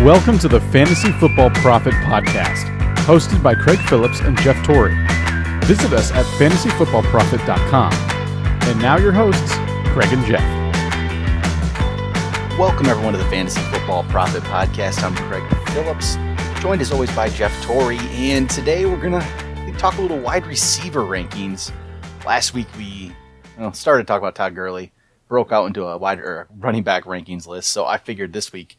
Welcome to the Fantasy Football Prophet podcast, hosted by Craig Phillips and Jeff Torrey. Visit us at fantasyfootballprophet.com. And now your hosts, Craig and Jeff. Welcome everyone to the Fantasy Football Prophet podcast. I'm Craig Phillips, joined as always by Jeff Torrey, and today we're going to talk a little wide receiver rankings. Last week we started talking about Todd Gurley, broke out into a running back rankings list, so I figured this week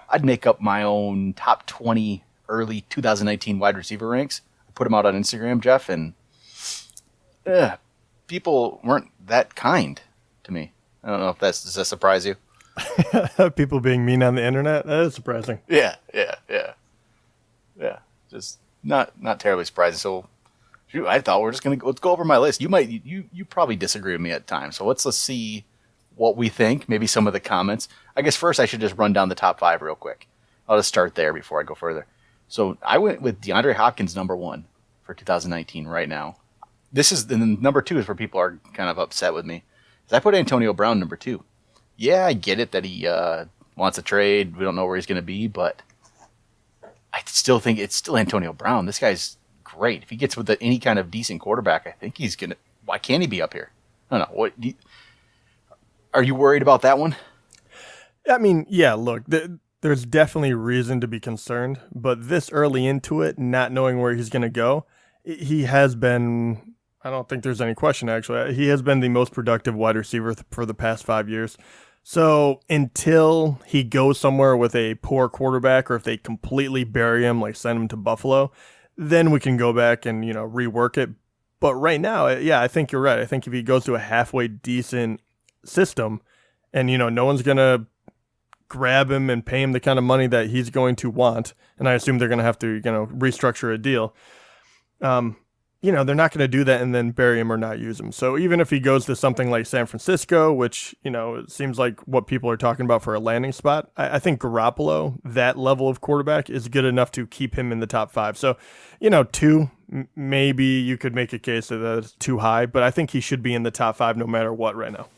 I'd make up my own top 20 early 2019 wide receiver ranks. I put them out on Instagram, Jeff, and people weren't that kind to me. I don't know if does that surprise you? People being mean on the internet? That is surprising. Yeah. Just not terribly surprising. So I thought we're just let's go over my list. You probably disagree with me at times. So let's see what we think, maybe some of the comments. I guess first I should just run down the top 5 real quick. I'll just start there before I go further. So I went with DeAndre Hopkins number 1 for 2019 right now. This is the number 2 is where people are kind of upset with me. I put Antonio Brown number 2. Yeah, I get it that he wants a trade. We don't know where he's going to be, but I still think it's still Antonio Brown. This guy's great. If he gets with any kind of decent quarterback, I think he's going to. Why can't he be up here? I don't know. Are you worried about that one? I mean, yeah, look, there's definitely reason to be concerned, but this early into it, not knowing where he's going to go, he has been, I don't think there's any question, actually. He has been the most productive wide receiver for the past 5 years. So until he goes somewhere with a poor quarterback, or if they completely bury him, like send him to Buffalo, then we can go back and, rework it. But right now, yeah, I think you're right. I think if he goes to a halfway decent system and, no one's going to grab him and pay him the kind of money that he's going to want, and I assume they're going to have to, restructure a deal, they're not going to do that and then bury him or not use him. So even if he goes to something like San Francisco, which, it seems like what people are talking about for a landing spot, I think Garoppolo, that level of quarterback, is good enough to keep him in the top 5. So, 2, maybe you could make a case that it's too high, but I think he should be in the top 5 no matter what right now.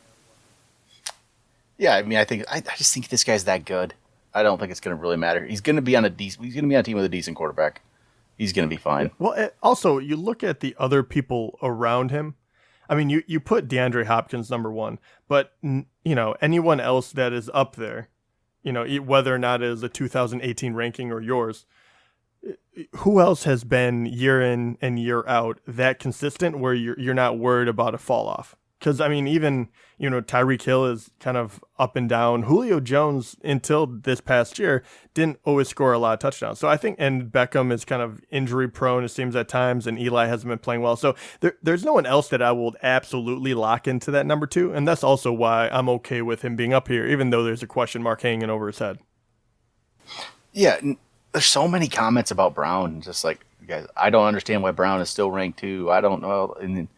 Yeah, I mean, I just think this guy's that good. I don't think it's going to really matter. He's going to be on a team with a decent quarterback. He's going to be fine. Well, also, you look at the other people around him. I mean, you put DeAndre Hopkins number 1, but, anyone else that is up there, whether or not it is a 2018 ranking or yours, who else has been year in and year out that consistent where you're not worried about a fall off? Because, I mean, even, Tyreek Hill is kind of up and down. Julio Jones, until this past year, didn't always score a lot of touchdowns. So I think, and Beckham is kind of injury prone, it seems, at times, and Eli hasn't been playing well. So there's no one else that I will absolutely lock into that number 2. And that's also why I'm okay with him being up here, even though there's a question mark hanging over his head. Yeah, there's so many comments about Brown. Just like, guys, I don't understand why Brown is still ranked 2. I don't know. And then,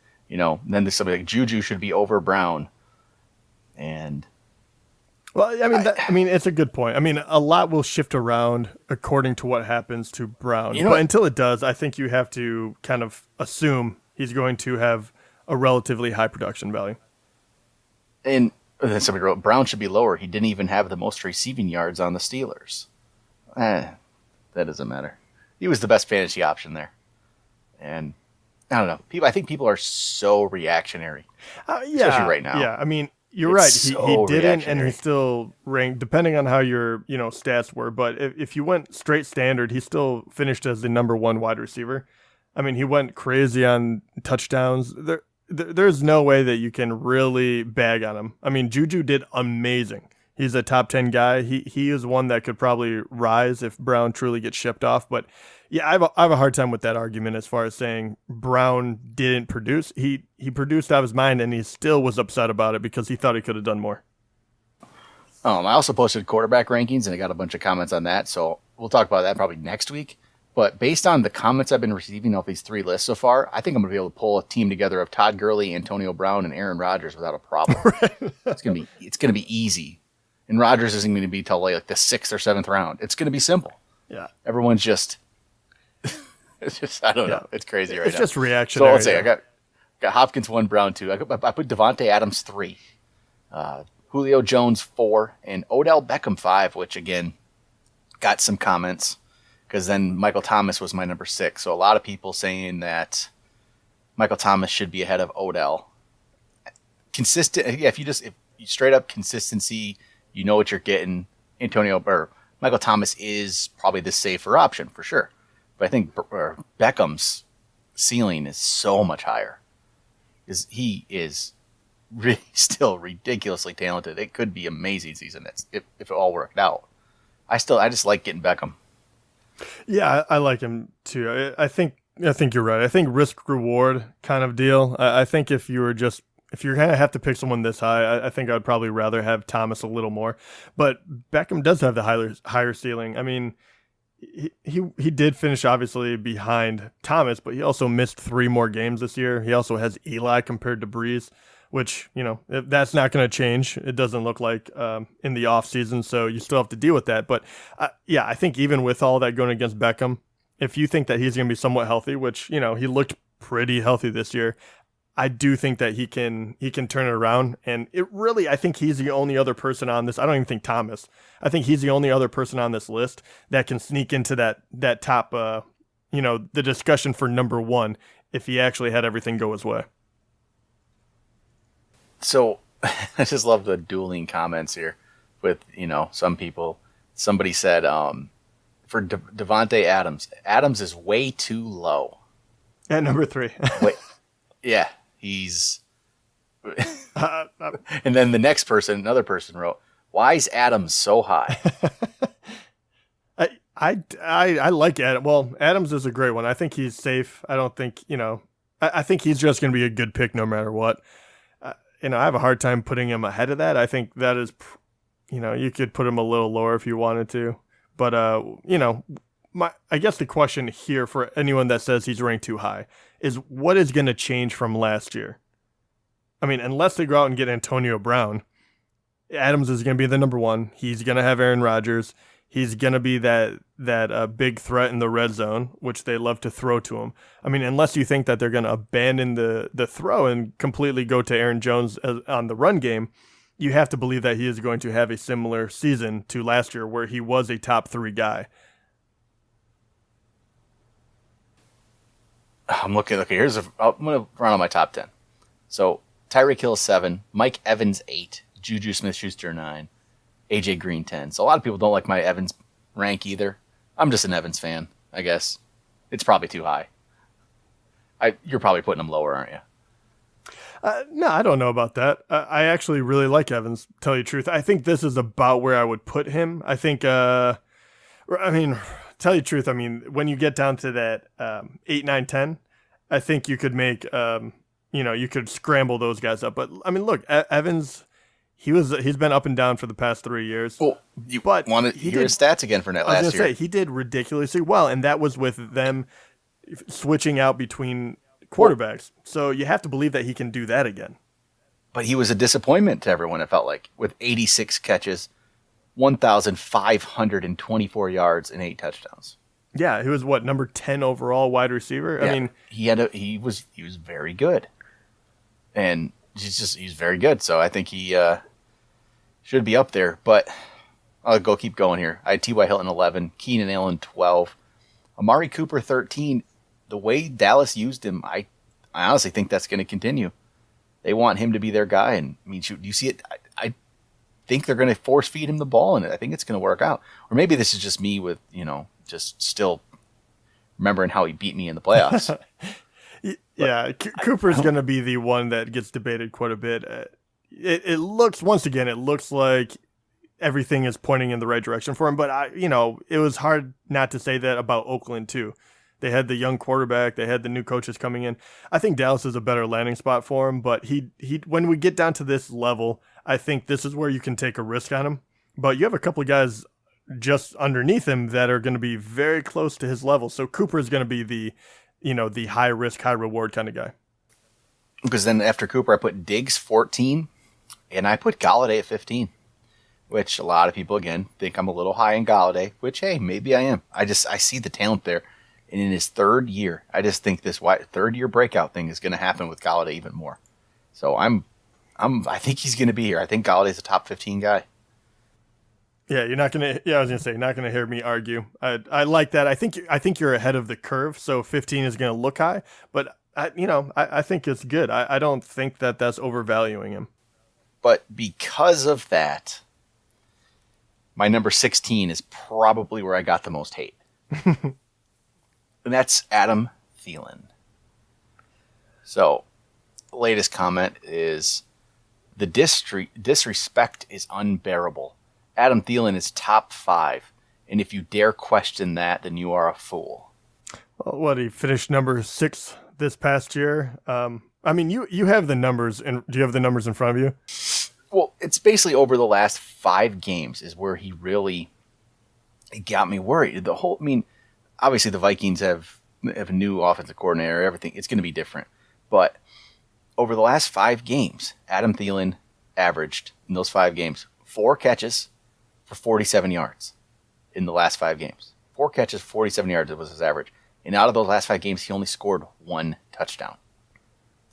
then there's somebody like Juju should be over Brown. And well, I mean, it's a good point. I mean, a lot will shift around according to what happens to Brown. But until it does, I think you have to kind of assume he's going to have a relatively high production value. And then somebody wrote, Brown should be lower. He didn't even have the most receiving yards on the Steelers. That doesn't matter. He was the best fantasy option there. And I don't know. I think people are so reactionary, especially right now. Yeah, I mean, you're right. He didn't, and he still ranked, depending on how your stats were. But if you went straight standard, he still finished as the number 1 wide receiver. I mean, he went crazy on touchdowns. There's no way that you can really bag on him. I mean, Juju did amazing. He's a top 10 guy. He is one that could probably rise if Brown truly gets shipped off. But yeah, I have a hard time with that argument as far as saying Brown didn't produce. He produced out of his mind, and he still was upset about it because he thought he could have done more. I also posted quarterback rankings, and I got a bunch of comments on that. So we'll talk about that probably next week. But based on the comments I've been receiving off these 3 lists so far, I think I'm going to be able to pull a team together of Todd Gurley, Antonio Brown, and Aaron Rodgers without a problem. Right. It's going to be easy. And Rodgers isn't going to be till like the 6th or 7th round. It's going to be simple. Yeah. Everyone's just, I don't know. It's crazy right now. It's just reactionary. So let's say I got Hopkins 1, Brown 2. I put Devontae Adams 3, Julio Jones 4, and Odell Beckham 5, which again, got some comments because then Michael Thomas was my number 6. So a lot of people saying that Michael Thomas should be ahead of Odell. Consistent, yeah. If you straight up consistency, you know what you're getting. Michael Thomas is probably the safer option for sure, but I think Beckham's ceiling is so much higher. He is really still ridiculously talented. It could be amazing season if it all worked out. I just like getting Beckham. Yeah, I like him too. I think you're right. I think risk reward kind of deal. I think if you're going to have to pick someone this high, I think I'd probably rather have Thomas a little more. But Beckham does have the higher ceiling. I mean, he did finish obviously behind Thomas, but he also missed 3 more games this year. He also has Eli compared to Breeze, which, that's not going to change. It doesn't look like in the offseason, so you still have to deal with that. But I think even with all that going against Beckham, if you think that he's going to be somewhat healthy, which, he looked pretty healthy this year, I do think that he can turn it around. And I think he's the only other person on this. I don't even think Thomas. I think he's the only other person on this list that can sneak into that top, the discussion for number 1 if he actually had everything go his way. So I just love the dueling comments here with, some people. Somebody said for Devontae Adams is way too low. At number 3. Wait, yeah. He's and then another person wrote, "Why is Adams so high?" I like Adams. Well, Adams is a great one. I think he's safe. I don't think I think he's just going to be a good pick no matter what. I have a hard time putting him ahead of that. I think that is, you could put him a little lower if you wanted to, but I guess the question here for anyone that says he's ranked too high is what is going to change from last year? I mean, unless they go out and get Antonio Brown, Adams is going to be the number 1. He's going to have Aaron Rodgers. He's going to be that big threat in the red zone, which they love to throw to him. I mean, unless you think that they're going to abandon the throw and completely go to Aaron Jones on the run game, you have to believe that he is going to have a similar season to last year where he was a top 3 guy. I'm looking. Okay, I'm going to run on my top 10. So Tyreek Hill 7, Mike Evans 8, Juju Smith-Schuster 9, AJ Green 10. So a lot of people don't like my Evans rank either. I'm just an Evans fan, I guess. It's probably too high. You're probably putting him lower, aren't you? No, I don't know about that. I actually really like Evans, to tell you the truth. I think this is about where I would put him. I think, tell you the truth, when you get down to that 8, 9, 10, I think you could make, you could scramble those guys up. But, look, Evans, he's been up and down for the past 3 years. Well, you want to hear his stats again for that last year. He did ridiculously well, and that was with them switching out between quarterbacks. So you have to believe that he can do that again. But he was a disappointment to everyone, it felt like, with 86 catches, 1,524 yards, and 8 touchdowns. Yeah, he was number 10 overall wide receiver. Yeah, he was very good, and he's very good. So I think he should be up there. But I'll keep going here. I had T.Y. Hilton 11, Keenan Allen 12, Amari Cooper 13. The way Dallas used him, I honestly think that's going to continue. They want him to be their guy, and you see it. I think they're going to force feed him the ball, and I think it's going to work out. Or maybe this is just me with just still remembering how he beat me in the playoffs. Yeah, Cooper's going to be the one that gets debated quite a bit. It looks like everything is pointing in the right direction for him, but it was hard not to say that about Oakland too. They had the young quarterback. They had the new coaches coming in. I think Dallas is a better landing spot for him, but he when we get down to this level, I think this is where you can take a risk on him. But you have a couple of guys just underneath him that are going to be very close to his level. So Cooper is going to be the high risk, high reward kind of guy. Because then after Cooper, I put Diggs 14, and I put Galladay at 15, which a lot of people, again, think I'm a little high in Galladay, which, hey, maybe I am. I see the talent there. And in his 3rd year, I just think this 3rd year breakout thing is going to happen with Galladay even more. So I think he's going to be here. I think Galladay's a top 15 guy. Yeah, you're not gonna. Yeah, I was gonna say, you're not gonna hear me argue. I like that. I think you're ahead of the curve. So 15 is gonna look high, but I think it's good. I don't think that that's overvaluing him. But because of that, my number 16 is probably where I got the most hate. And that's Adam Thielen. So, the latest comment is, the disrespect is unbearable. Adam Thielen is top 5, and if you dare question that, then you are a fool. Well, what, he finished number 6 this past year? I mean, you have the numbers, and do you have the numbers in front of you? Well, it's basically over the last 5 games is where he really got me worried. Obviously the Vikings have a new offensive coordinator, everything. It's going to be different. But over the last 5 games, Adam Thielen averaged in those 5 games 4 catches for 47 yards in the last 5 games. 4 catches, 47 yards was his average. And out of those last 5 games, he only scored 1 touchdown.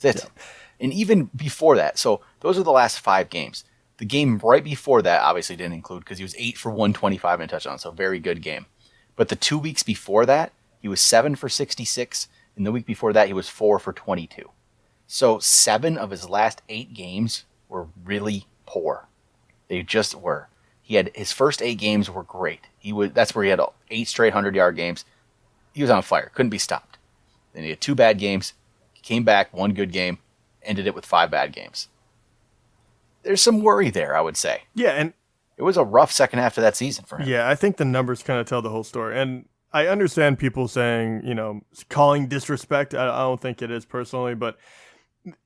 That's it. Yeah. And even before that, so those are the last 5 games. The game right before that obviously didn't include because he was 8 for 125 and a touchdown, so very good game. But the 2 weeks before that, he was 7 for 66, and the week before that, he was 4 for 22. So 7 of his last 8 games were really poor. They just were. He had his first 8 games were great. That's where he had 8 straight 100-yard games. He was on fire, couldn't be stopped. Then he had 2 bad games. He came back, 1 good game, ended it with 5 bad games. There's some worry there, I would say. Yeah, and it was a rough second half of that season for him. Yeah, I think the numbers kind of tell the whole story. And I understand people saying, calling disrespect. I don't think it is personally, but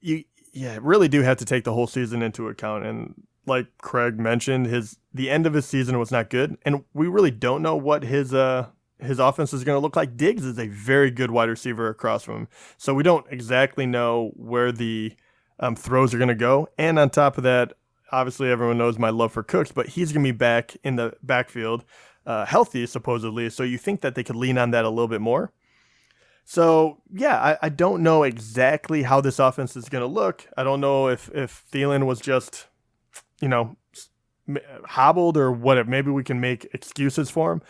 you really do have to take the whole season into account. And like Craig mentioned, the end of his season was not good, and we really don't know what his offense is going to look like. Diggs is a very good wide receiver across from him, so we don't exactly know where the throws are going to go. And on top of that, obviously everyone knows my love for Cooks, but he's going to be back in the backfield, healthy supposedly. So you think that they could lean on that a little bit more. So yeah, I don't know exactly how this offense is going to look. I don't know if Thielen was just, hobbled or what. Maybe we can make excuses for him.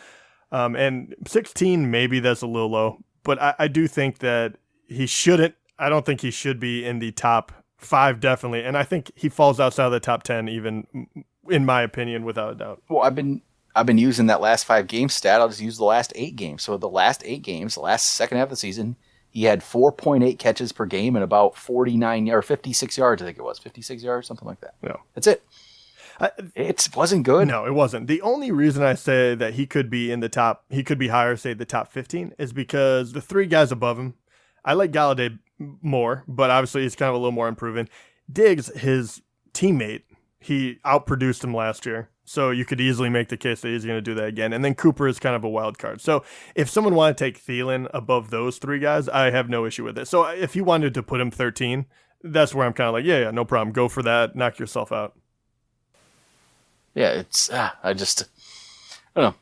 And 16, maybe that's a little low, but I do think that he shouldn't. I don't think he should be in the top 5, definitely. And I think he falls outside of the top 10, even in my opinion, without a doubt. Well, I've been using that last 5 game stat. I'll just use the last 8 games. So the last 8 games, the last second half of the season, he had 4.8 catches per game and about 56 yards. I think it was 56 yards, something like that. No, that's it. It wasn't good. No, it wasn't. The only reason I say that he could be in the top, he could be higher, say the top 15, is because the 3 guys above him, I like Galladay more, but obviously he's kind of a little more unproven. Diggs, his teammate, he outproduced him last year, so you could easily make the case that he's going to do that again. And then Cooper is kind of a wild card. So if someone wanted to take Thielen above those 3 guys, I have no issue with it. So if you wanted to put him 13, that's where I'm kind of like, yeah, no problem. Go for that. Knock yourself out. Yeah, it's I don't know.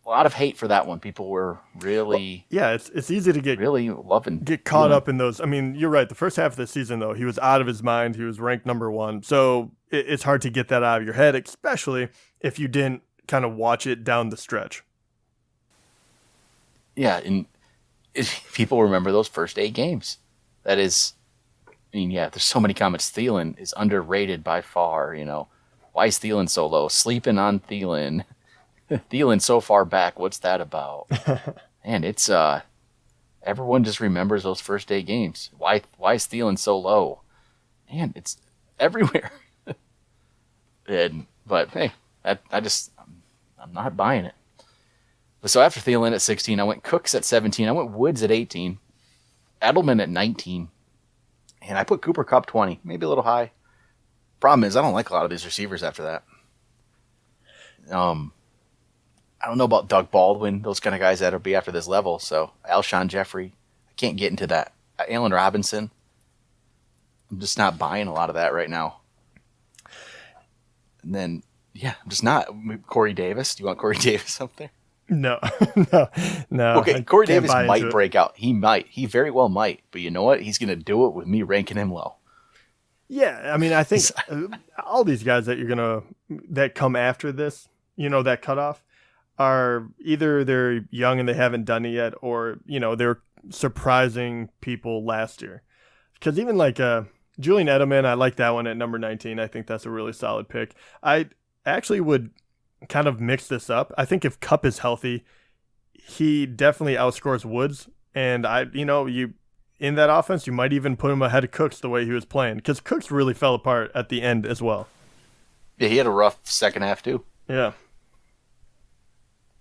A lot of hate for that one. People were really it's easy to get caught up in those. I mean, you're right. The first half of the season, though, he was out of his mind. He was ranked number 1. So it's hard to get that out of your head, especially if you didn't kind of watch it down the stretch. Yeah, and if people remember those first 8 games. That is, there's so many comments. Thielen is underrated by far, Why is Thielen so low? Sleeping on Thielen. Thielen so far back. What's that about? And it's everyone just remembers those first 8 games. Why is Thielen so low? Man, it's everywhere. But hey, I'm not buying it. But so after Thielen at 16, I went Cooks at 17. I went Woods at 18. Edelman at 19. And I put Cooper Kupp 20. Maybe a little high. Problem is, I don't like a lot of these receivers after that. I don't know about Doug Baldwin, those kind of guys that'll be after this level. So Alshon Jeffrey, I can't get into that. Allen Robinson, I'm just not buying a lot of that right now. And then, I'm just not. Corey Davis, do you want Corey Davis up there? No. No. Okay, Corey Davis might break out. He might. He very well might. But you know what? He's going to do it with me ranking him low. Yeah, I mean, I think all these guys that come after this, that cutoff, are either they're young and they haven't done it yet, or, they're surprising people last year. Because even like Julian Edelman, I like that one at number 19. I think that's a really solid pick. I actually would kind of mix this up. I think if Kupp is healthy, he definitely outscores Woods. And you in that offense, you might even put him ahead of Cooks the way he was playing, because Cooks really fell apart at the end as well. Yeah, he had a rough second half too. Yeah.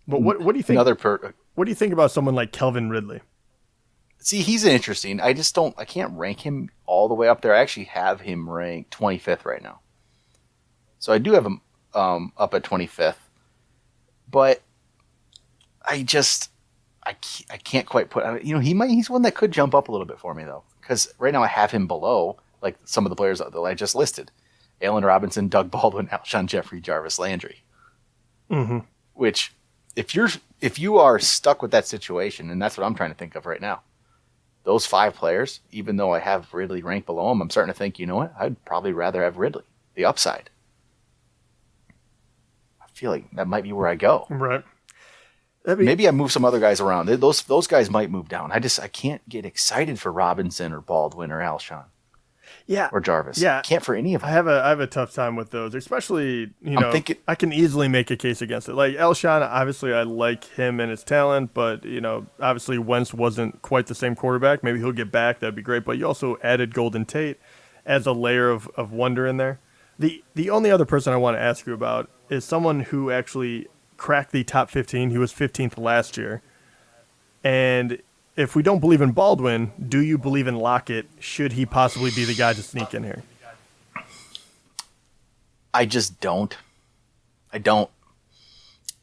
But what do you think? What do you think about someone like Calvin Ridley? See, he's interesting. I can't rank him all the way up there. I actually have him ranked 25th right now. So I do have him up at 25th. But I can't quite put, he's one that could jump up a little bit for me though. Because right now I have him below, like some of the players that I just listed. Allen Robinson, Doug Baldwin, Alshon Jeffrey, Jarvis Landry. Mm-hmm. Which, if you are stuck with that situation, and that's what I'm trying to think of right now, those 5 players, even though I have Ridley ranked below him, I'm starting to think, you know what? I'd probably rather have Ridley, the upside. I feel like that might be where I go. Right. Maybe I move some other guys around. Those guys might move down. I can't get excited for Robinson or Baldwin or Alshon. Yeah. Or Jarvis. Yeah. Can't for any of them. I have a tough time with those, especially, I can easily make a case against it. Like Alshon, obviously I like him and his talent, but, obviously Wentz wasn't quite the same quarterback. Maybe he'll get back. That'd be great. But you also added Golden Tate as a layer of wonder in there. The only other person I want to ask you about is someone who actually cracked the top 15. He was 15th last year. And if we don't believe in Baldwin, do you believe in Lockett? Should he possibly be the guy to sneak in here? I just don't. I don't.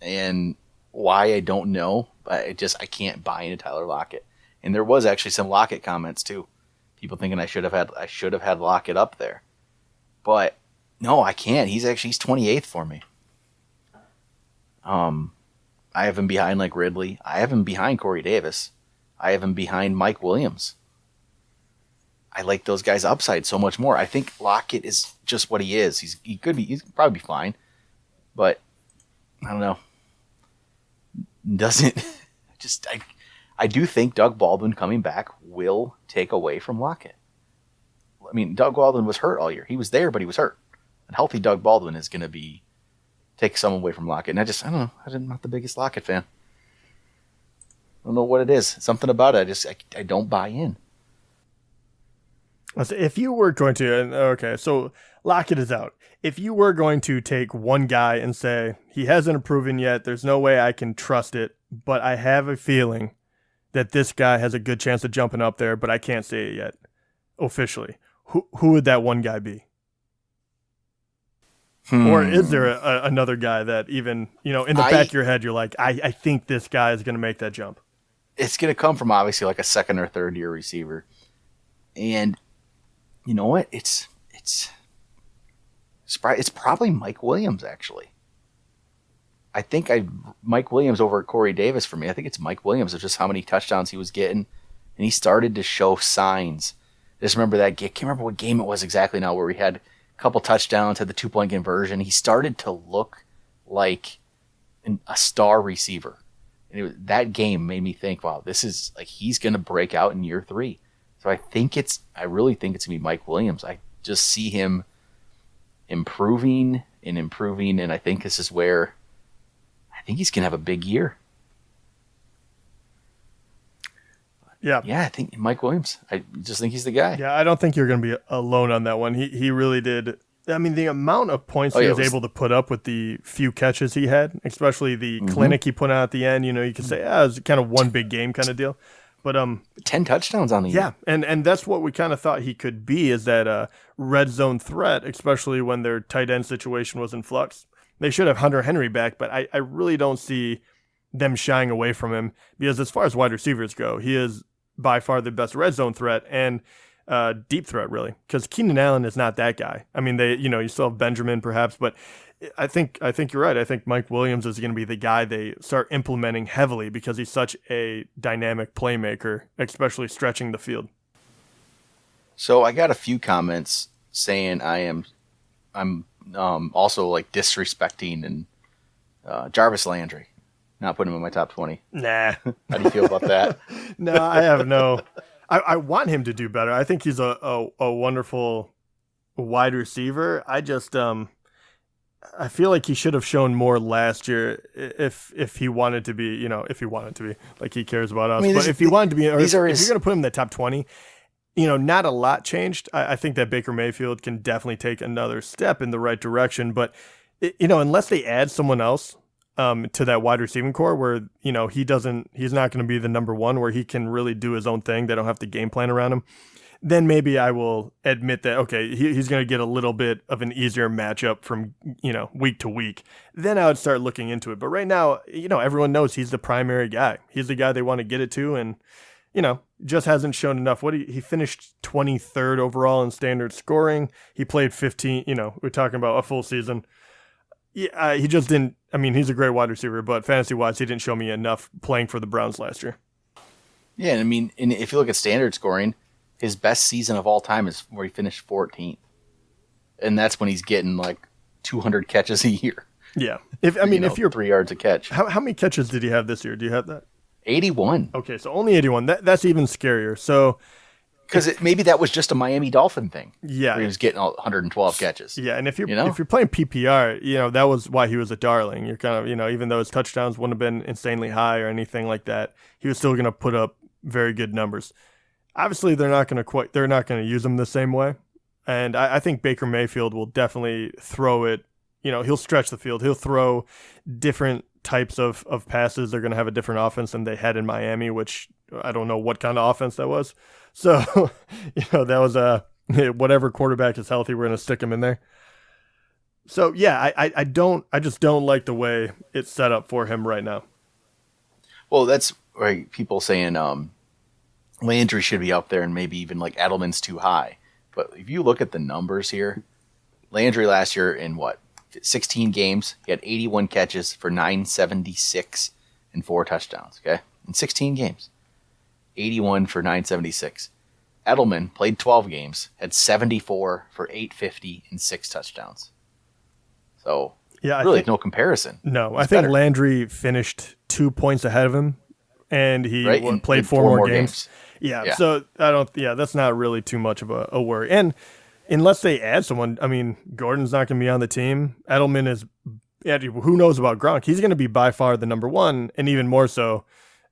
And why, I don't know. But I can't buy into Tyler Lockett. And there was actually some Lockett comments too. People thinking I should have had Lockett up there. But no, I can't. He's 28th for me. I have him behind like Ridley. I have him behind Corey Davis. I have him behind Mike Williams. I like those guys' upside so much more. I think Lockett is just what he is. He's probably be fine, but I don't know. I do think Doug Baldwin coming back will take away from Lockett. I mean, Doug Baldwin was hurt all year. He was there, but he was hurt. And healthy Doug Baldwin is going to take some away from Lockett. And I don't know. I'm not the biggest Lockett fan. I don't know what it is. Something about it. I don't buy in. If you were going to, okay, so Lockett is out. If you were going to take one guy and say, he hasn't proven yet, there's no way I can trust it, but I have a feeling that this guy has a good chance of jumping up there, but I can't say it yet officially. Who would that one guy be? Or is there another guy that even, in the back of your head, you're like, I think this guy is going to make that jump? It's going to come from obviously like a second or third year receiver. And you know what? It's probably Mike Williams, actually. I think Mike Williams over Corey Davis for me. I think it's Mike Williams of just how many touchdowns he was getting. And he started to show signs. Just remember that game. I can't remember what game it was exactly now, where we had a couple touchdowns, had the 2-point conversion. He started to look like a star receiver. And that game made me think, wow, this is like he's going to break out in year 3. So I really think it's going to be Mike Williams. I just see him improving, and I think this is where I think he's going to have a big year. Yeah, I think Mike Williams. I just think he's the guy. Yeah, I don't think you're going to be alone on that one. He really did. I mean, the amount of points he was able to put up with the few catches he had, especially the clinic he put out at the end, you could say, it was kind of one big game kind of deal. But 10 touchdowns on the year. Yeah, and that's what we kind of thought he could be, is that red zone threat, especially when their tight end situation was in flux. They should have Hunter Henry back, but I really don't see them shying away from him, because as far as wide receivers go, he is by far the best red zone threat and deep threat, really, because Keenan Allen is not that guy. I mean, you still have Benjamin perhaps, but I think you're right. I think Mike Williams is going to be the guy they start implementing heavily, because he's such a dynamic playmaker, especially stretching the field. So I got a few comments saying I'm also like disrespecting Jarvis Landry. Not putting him in my top 20. Nah. How do you feel about that? No, I have no. I want him to do better. I think he's a wonderful wide receiver. I just I feel like he should have shown more last year if he wanted to be, if he wanted to be, like he cares about us. But if he wanted to be, or if you're going to put him in the top 20, not a lot changed. I think that Baker Mayfield can definitely take another step in the right direction. But, unless they add someone else to that wide receiving core where, he's not going to be the number one, where he can really do his own thing. They don't have to game plan around him. Then maybe I will admit that, okay, he's going to get a little bit of an easier matchup from, week to week. Then I would start looking into it. But right now, everyone knows he's the primary guy. He's the guy they want to get it to. And, just hasn't shown enough. He finished 23rd overall in standard scoring. He played 15, we're talking about a full season. Yeah, he just didn't. I mean, he's a great wide receiver, but fantasy-wise, he didn't show me enough playing for the Browns last year. Yeah, and and if you look at standard scoring, his best season of all time is where he finished 14th. And that's when he's getting like 200 catches a year. Yeah. If you're 3 yards a catch. How many catches did he have this year? Do you have that? 81. Okay, so only 81. That's even scarier. So because maybe that was just a Miami Dolphin thing. Yeah. Where he was getting 112 catches. Yeah, and if you're playing PPR, that was why he was a darling. You're kind of, even though his touchdowns wouldn't have been insanely high or anything like that, he was still going to put up very good numbers. Obviously, they're not going to use him the same way. And I think Baker Mayfield will definitely throw it. He'll stretch the field. He'll throw different types of passes. They're going to have a different offense than they had in Miami, which I don't know what kind of offense that was. So, that was whatever quarterback is healthy, we're going to stick him in there. So, yeah, I just don't like the way it's set up for him right now. Well, that's right. People saying Landry should be up there and maybe even like Edelman's too high. But if you look at the numbers here, Landry last year in 16 games, he had 81 catches for 976 and 4 touchdowns, okay? In 16 games. 81 for 976. Edelman played 12 games, had 74 for 850 and 6 touchdowns. So, yeah, really no comparison. No, I think better. Landry finished 2 points ahead of him, and he played 4 more games. Yeah, so that's not really too much of a worry. And unless they add someone, Gordon's not going to be on the team. Edelman is, who knows about Gronk? He's going to be by far the number one, and even more so,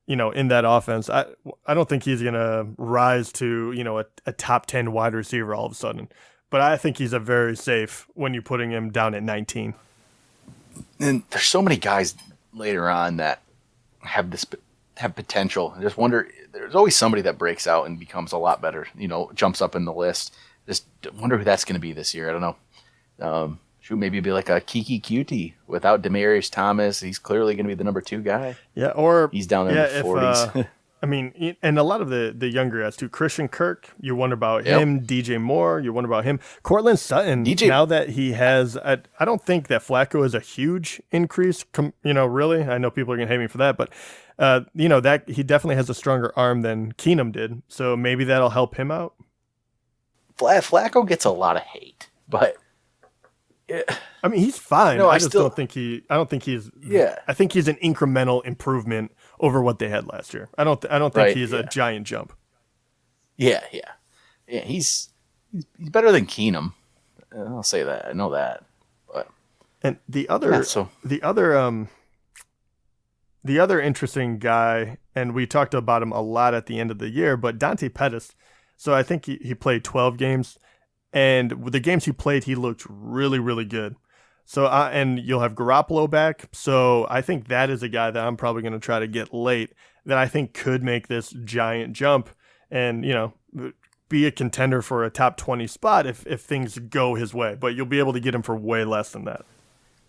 in that offense. I don't think he's going to rise to, a top 10 wide receiver all of a sudden. But I think he's a very safe when you're putting him down at 19. And there's so many guys later on that have potential. I just wonder, there's always somebody that breaks out and becomes a lot better, jumps up in the list. Just wonder who that's going to be this year. I don't know. Maybe it'd be like a Kiki Cutie without Demaryius Thomas. He's clearly going to be the number 2 guy. Yeah, or he's down there in the 40s. And a lot of the younger guys too. Christian Kirk, you wonder about him. DJ Moore, you wonder about him. Cortland Sutton, now that he has, I don't think that Flacco is a huge increase. Really, I know people are going to hate me for that, but that he definitely has a stronger arm than Keenum did. So maybe that'll help him out. Flacco gets a lot of hate, but he's fine. No, I don't think he's. Yeah, I think he's an incremental improvement over what they had last year. I don't think he's a giant jump. Yeah. He's better than Keenum. I'll say that. I know that. But and the other interesting guy, and we talked about him a lot at the end of the year, but Dante Pettis. So I think he played 12 games, and with the games he played, he looked really, really good. So and you'll have Garoppolo back. So I think that is a guy that I'm probably going to try to get late that I think could make this giant jump and, be a contender for a top 20 spot if things go his way. But you'll be able to get him for way less than that.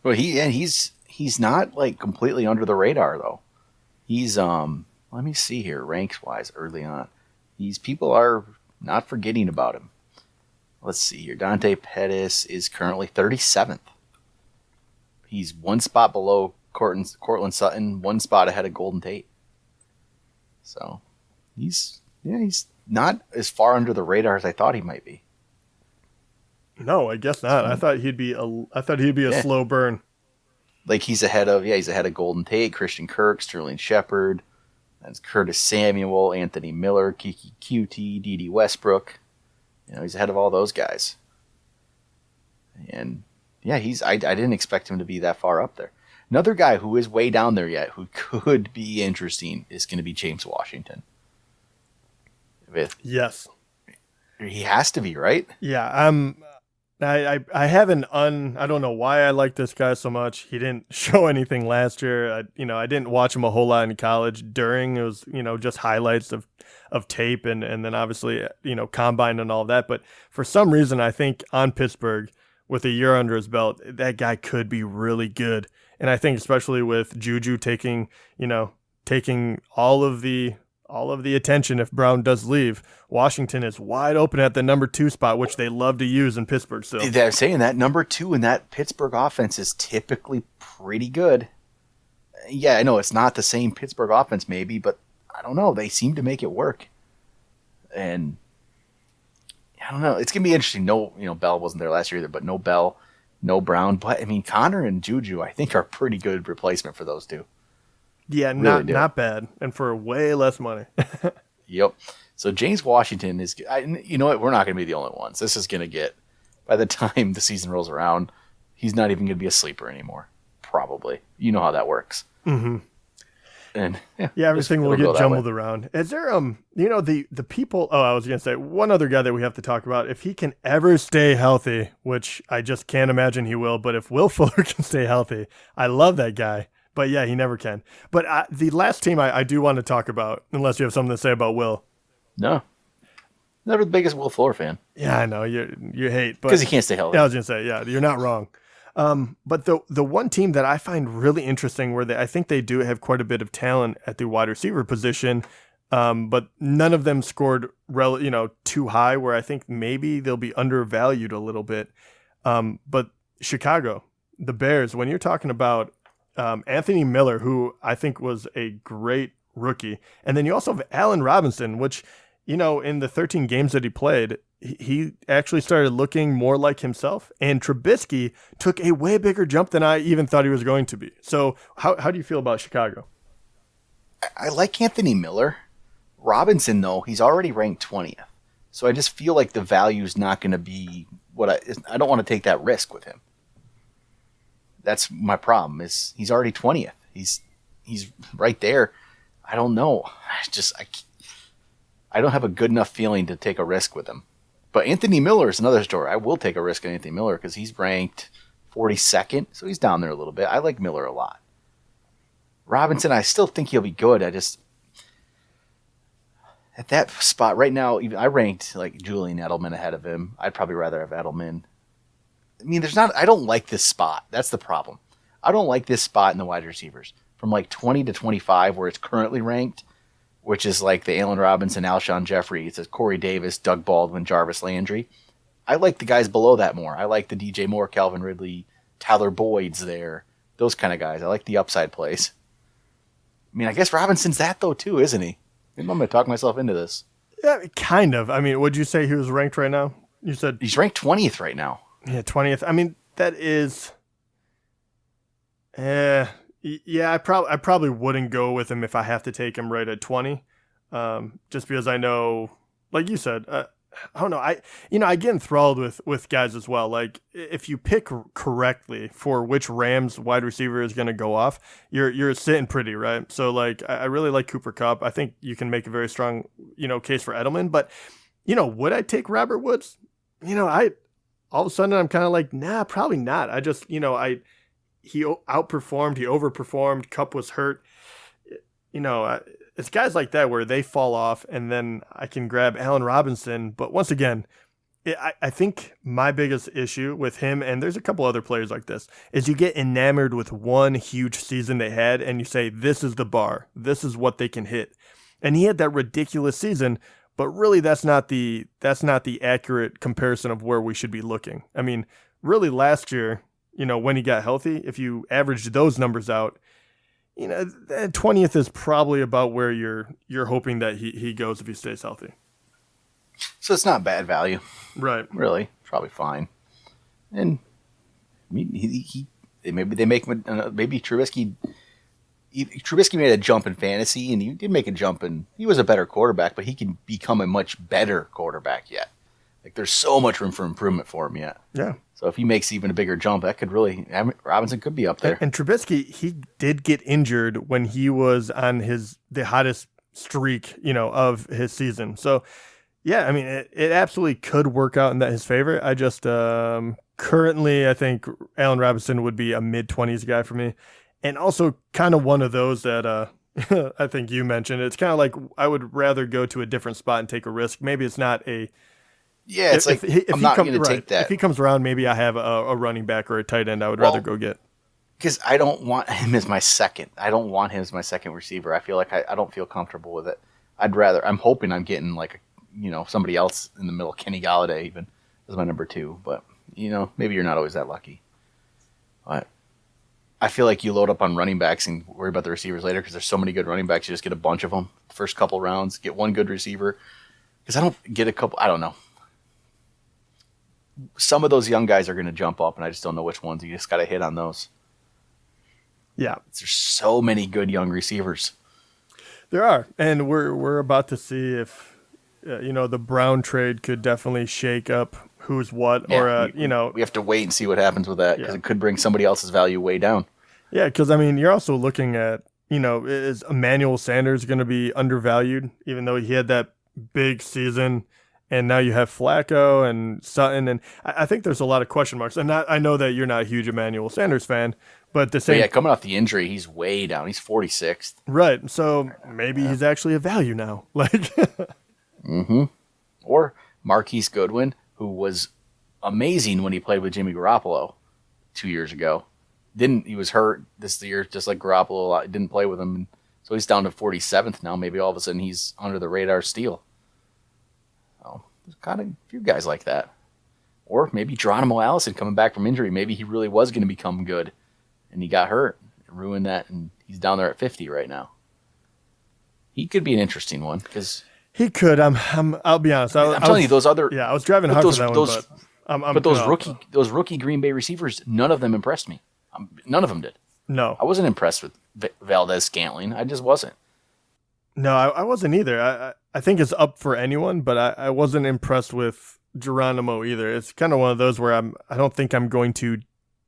Well, he's not like completely under the radar though. He's let me see here, ranks wise early on. People are not forgetting about him. Let's see here. Dante Pettis is currently 37th. He's 1 spot below Cortland Sutton, 1 spot ahead of Golden Tate. So he's not as far under the radar as I thought he might be. No, I guess not. I thought he'd be a slow burn. Like he's ahead of Golden Tate, Christian Kirk, Sterling Shepard, that's Curtis Samuel, Anthony Miller, Kiki Cutie, D.D. Westbrook. He's ahead of all those guys. And yeah, I didn't expect him to be that far up there. Another guy who is way down there yet, who could be interesting, is going to be James Washington. Yes. He has to be, right? Yeah, I have I don't know why I like this guy so much. He didn't show anything last year. I didn't watch him a whole lot in college. It was, just highlights of tape and then obviously, combine and all of that. But for some reason, I think on Pittsburgh, with a year under his belt, that guy could be really good. And I think especially with Juju taking all of the attention if Brown does leave, Washington is wide open at the number 2 spot, which they love to use in Pittsburgh. So they're saying that number 2 in that Pittsburgh offense is typically pretty good. Yeah, I know it's not the same Pittsburgh offense maybe, but I don't know. They seem to make it work. And I don't know. It's going to be interesting. No, Bell wasn't there last year either, but no Bell, no Brown. But, Connor and Juju, I think, are a pretty good replacement for those two. Yeah, really not bad. And for way less money. Yep. So James Washington is, you know what? We're not going to be the only ones. This is going to get, by the time the season rolls around, he's not even going to be a sleeper anymore. Probably. You know how that works. Mm-hmm. And yeah, everything will get jumbled around. Is there, the people, I was going to say one other guy that we have to talk about, if he can ever stay healthy, which I just can't imagine he will, but if Will Fuller can stay healthy, I love that guy. But yeah, he never can. But the last team I do want to talk about, unless you have something to say about Will. No. Never the biggest Will Fuller fan. Yeah, I know. You hate. Because he can't stay healthy. Yeah, I was going to say, yeah, you're not wrong. But the one team that I find really interesting where I think they do have quite a bit of talent at the wide receiver position, but none of them scored too high where I think maybe they'll be undervalued a little bit. But Chicago, the Bears, when you're talking about Anthony Miller, who I think was a great rookie. And then you also have Allen Robinson, which, in the 13 games that he played, he actually started looking more like himself. And Trubisky took a way bigger jump than I even thought he was going to be. So how do you feel about Chicago? I like Anthony Miller. Robinson, though, he's already ranked 20th. So I just feel like the value is not going to be what I don't want to take that risk with him. That's my problem. Is he's already 20th. He's right there. I don't know. I don't have a good enough feeling to take a risk with him. But Anthony Miller is another story. I will take a risk on Anthony Miller because he's ranked 42nd, so he's down there a little bit. I like Miller a lot. Robinson, I still think he'll be good. I just at that spot right now, even I ranked like Julian Edelman ahead of him. I'd probably rather have Edelman. I don't like this spot. That's the problem. I don't like this spot in the wide receivers. From like 20 to 25, where it's currently ranked, which is like the Allen Robinson, Alshon Jeffrey. It says Corey Davis, Doug Baldwin, Jarvis Landry. I like the guys below that more. I like the DJ Moore, Calvin Ridley, Tyler Boyd's there. Those kind of guys. I like the upside plays. I guess Robinson's that though too, isn't he? Maybe I'm going to talk myself into this. Yeah, kind of. Would you say he was ranked right now? You said he's ranked 20th right now. Yeah, 20th. That is. Yeah, I probably wouldn't go with him if I have to take him right at 20. Just because I know, like you said, I don't know. I get enthralled with guys as well. Like if you pick correctly for which Rams wide receiver is going to go off, you're sitting pretty, right? So like I really like Cooper Kupp. I think you can make a very strong, case for Edelman. But would I take Robert Woods? All of a sudden I'm kind of like, nah, probably not. I just, he outperformed, he overperformed. Kupp was hurt. It's guys like that where they fall off, and then I can grab Allen Robinson. But once again, I think my biggest issue with him, and there's a couple other players like this, is you get enamored with one huge season they had, and you say, this is the bar. This is what they can hit. And he had that ridiculous season, but really that's not the accurate comparison of where we should be looking. Really last year, when he got healthy, if you averaged those numbers out, 20th is probably about where you're hoping that he goes if he stays healthy. So it's not bad value. Right. Really. Probably fine. And he maybe they make maybe Trubisky made a jump in fantasy, and he did make a jump, and he was a better quarterback, but he can become a much better quarterback yet. Like, there's so much room for improvement for him yet. Yeah. So if he makes even a bigger jump, that could really, Robinson could be up there. And Trubisky, he did get injured when he was on the hottest streak, of his season. So, yeah, I mean, it absolutely could work out in his favor. I just currently, I think Allen Robinson would be a mid-20s guy for me. And also kind of one of those that I think you mentioned. It's kind of like I would rather go to a different spot and take a risk. Maybe it's not a... Yeah, it's I'm not going to take that. If he comes around, maybe I have a running back or a tight end I would rather go get. Because I don't want him as my second. I don't want him as my second receiver. I feel like I don't feel comfortable with it. I'm hoping I'm getting somebody else in the middle, Kenny Galladay even, as my number 2. But, maybe you're not always that lucky. But I feel like you load up on running backs and worry about the receivers later because there's so many good running backs. You just get a bunch of them. First couple rounds, get one good receiver. Because I don't get a couple, I don't know. Some of those young guys are going to jump up, and I just don't know which ones. You just got to hit on those. Yeah. There's so many good young receivers. There are. And we're about to see if, the Brown trade could definitely shake up who's what. Yeah, we have to wait and see what happens with that because it could bring somebody else's value way down. Yeah, because, I mean, you're also looking at, is Emmanuel Sanders going to be undervalued, even though he had that big season? And now you have Flacco and Sutton, and I think there's a lot of question marks. And I know that you're not a huge Emmanuel Sanders fan, but the same. But yeah, coming off the injury, he's way down. He's 46th. Right. So maybe he's actually a value now. Or Marquise Goodwin, who was amazing when he played with Jimmy Garoppolo 2 years ago. He was hurt this year, just like Garoppolo. Didn't play with him, so he's down to 47th now. Maybe all of a sudden he's under the radar steal. There's kind of a few guys like that. Or maybe Geronimo Allison coming back from injury. Maybe he really was going to become good, and he got hurt and ruined that, and he's down there at 50 right now. He could be an interesting one because he could. I'll be honest. I'm telling you, those other I was driving hard for that one, but those rookie Green Bay receivers, none of them impressed me. None of them did. No, I wasn't impressed with Valdez-Scantling. I just wasn't. No, I wasn't either. I think it's up for anyone, but I wasn't impressed with Geronimo either. It's kind of one of those where I don't think I'm going to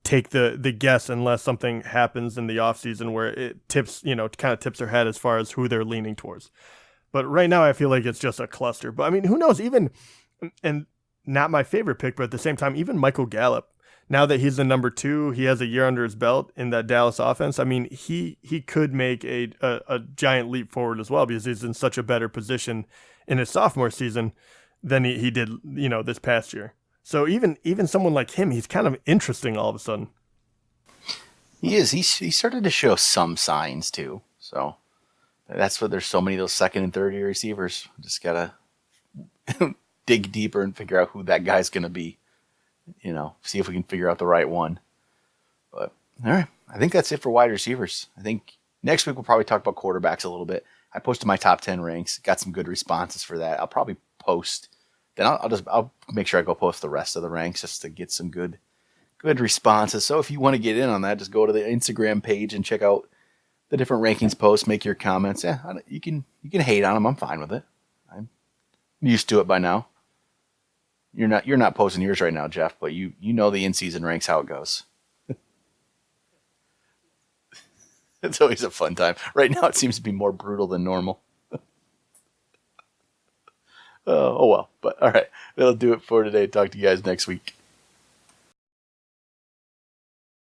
take the guess unless something happens in the offseason where it tips, kind of tips their head as far as who they're leaning towards. But right now I feel like it's just a cluster. But I mean, who knows? Even, and not my favorite pick, but at the same time, even Michael Gallup, now that he's the number 2, he has a year under his belt in that Dallas offense. I mean, he could make a giant leap forward as well because he's in such a better position in his sophomore season than he did, this past year. So even someone like him, he's kind of interesting all of a sudden. He is. He started to show some signs too. So that's what there's so many of those second and third year receivers. Just gotta dig deeper and figure out who that guy's gonna be. See if we can figure out the right one. But, all right. I think that's it for wide receivers. I think next week we'll probably talk about quarterbacks a little bit. I posted my top 10 ranks. Got some good responses for that. I'll probably post. Then I'll make sure I go post the rest of the ranks just to get some good responses. So if you want to get in on that, just go to the Instagram page and check out the different rankings posts. Make your comments. Yeah, you can hate on them. I'm fine with it. I'm used to it by now. You're not posting yours right now, Jeff, but you know the in-season ranks, how it goes. It's always a fun time. Right now it seems to be more brutal than normal. Oh well. But all right. That'll do it for today. Talk to you guys next week.